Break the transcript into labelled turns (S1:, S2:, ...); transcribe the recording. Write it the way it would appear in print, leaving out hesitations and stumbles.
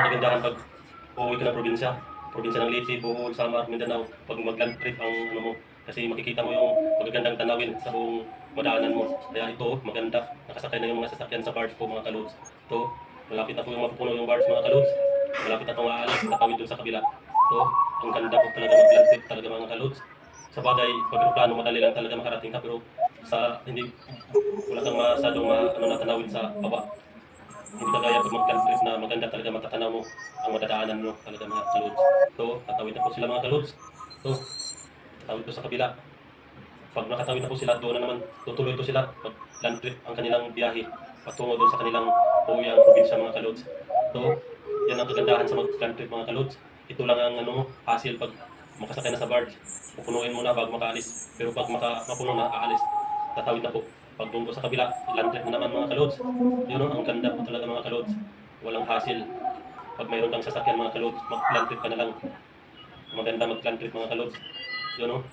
S1: ang kagandahan pag uuwi ka ng probinsya. Probinsya ng Leyte, Bohol, Samar, Mindanao. Pag mag-land trip ang ano mo, kasi makikita mo yung magagandang tanawin sa buong madaanan mo. Kaya ito, maganda. Nakasakay na yung mga sasakyan sa barge po mga kalods. Ito, malapit na po yung mapupuno yung barge mga kalods. Malapit na itong aalis, tatawid dun sa kabila. Ito, ang ganda po talaga mag-land trip talaga mga kalods. Sa bagay, pag aeroplano, madali lang talaga makarating ka, pero sa hindi wala kang masyadong natanawin sa baba. Hindi kagaya pag mag-land trip na maganda talaga matatanaw mo ang madadaanan mo talaga mga kalods. So, tatawid na po sila mga kalods. So, tatawid po sa kabila. Pag nakatawid na po sila, doon na naman tutuloy to sila. Pag land trip ang kanilang biyahe patungo doon sa kanilang uyang probinsya mga kalods. So, yan ang kagandahan sa mag-land trip mga kalods. Ito lang ang hassle pag makasakay na sa barge. Pupunuin mo na bago makaalis. Pero pag mapuno na, aalis. Tatawid na po. Pag doon po sa kabila, land trip na naman mga kalods. Yun ang ganda po talaga mga kalods. Walang hassle. Pag mayroon kang sasakyan mga kalods, mag-land trip ka na lang. Maganda mag-land trip mga kalods. Yun